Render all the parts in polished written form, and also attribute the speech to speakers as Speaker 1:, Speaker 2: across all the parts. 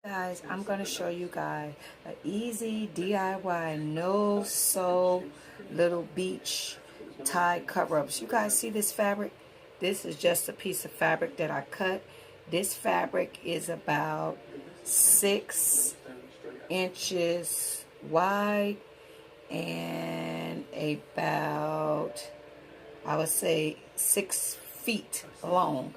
Speaker 1: Guys, I'm going to show you guys an easy DIY no sew little beach tie cover-ups. You guys see this fabric? This is just a piece of fabric that I cut. This fabric is about 6 inches wide and about, I would say, 6 feet long.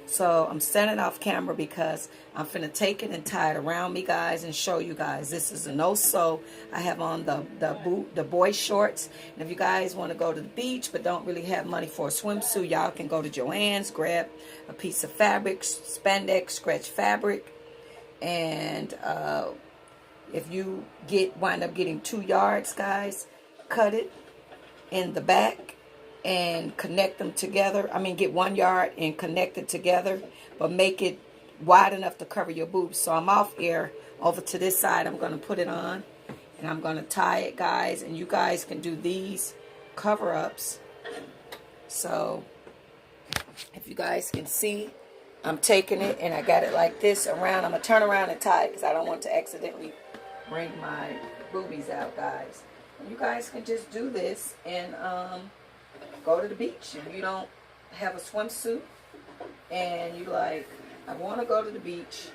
Speaker 1: So I'm standing off camera because I'm finna take it and tie it around me, guys, and show you guys. This is a no-sew. I have on the boy shorts. And if you guys want to go to the beach but don't really have money for a swimsuit, y'all can go to Joann's, grab a piece of fabric, spandex, stretch fabric, and if you wind up getting 2 yards, guys, cut it in the back and connect them together. I mean, get 1 yard and connect it together, but make it wide enough to cover your boobs. So I'm off air over to this side. I'm going to put it on and I'm going to tie it, guys, and you guys can do these cover-ups. So if you guys can see, I'm taking it and I got it like this around. I'm going to turn around and tie it because I don't want to accidentally bring my boobies out, guys. And you guys can just do this and go to the beach. If you don't have a swimsuit and you like, I want to go to the beach,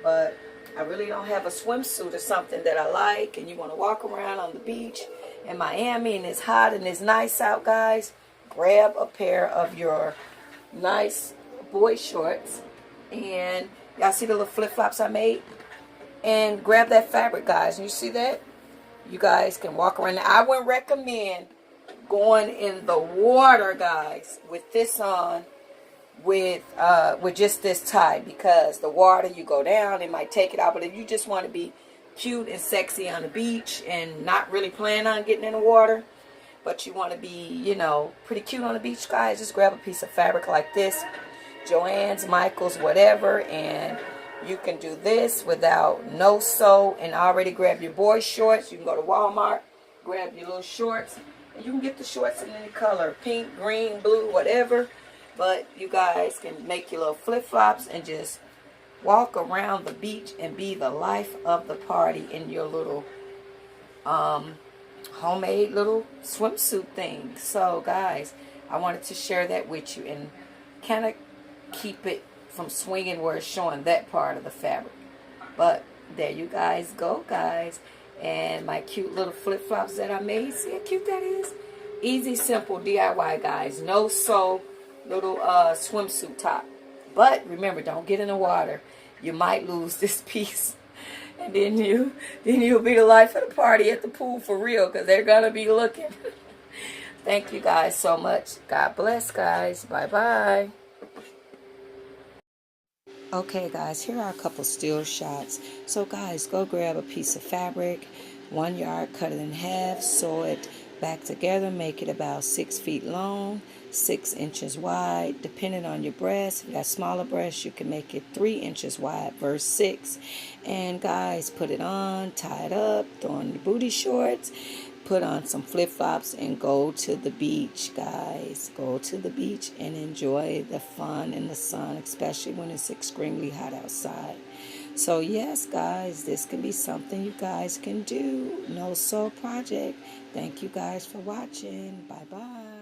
Speaker 1: but I really don't have a swimsuit or something that I like, and you want to walk around on the beach in Miami and it's hot and it's nice out, guys, grab a pair of your nice boy shorts, and y'all see the little flip-flops I made, and grab that fabric, guys. You see that? You guys can walk around. Now, I wouldn't recommend going in the water, guys, with this on, with just this tie, because the water, you go down, it might take it out. But if you just want to be cute and sexy on the beach and not really plan on getting in the water, but you want to be, you know, pretty cute on the beach, guys, just grab a piece of fabric like this, Joann's, Michael's, whatever, and you can do this without no sew, and already grab your boy shorts. You can go to Walmart, grab your little shorts, and you can get the shorts in any color, pink, green, blue, whatever. But you guys can make your little flip-flops and just walk around the beach and be the life of the party in your little homemade little swimsuit thing. So, guys, I wanted to share that with you and kind of keep it from swinging where it's showing that part of the fabric. But there you guys go, guys. And my cute little flip-flops that I made. See how cute that is? Easy, simple DIY, guys. No sew little swimsuit top. But remember, don't get in the water. You might lose this piece. And then you'll be the life of the party at the pool for real, because they're going to be looking. Thank you guys so much. God bless, guys. Bye-bye. Okay, guys, here are a couple still shots. So, guys, go grab a piece of fabric, 1 yard, cut it in half, sew it back together, make it about 6 feet long, 6 inches wide, depending on your breast. If you got smaller breasts, you can make it 3 inches wide versus 6. And, guys, put it on, tie it up, throw on your booty shorts, put on some flip-flops, and go to the beach, guys. Go to the beach and enjoy the fun in the sun, especially when it's extremely hot outside. So yes, guys, this can be something you guys can do. No sew project. Thank you guys for watching. Bye bye.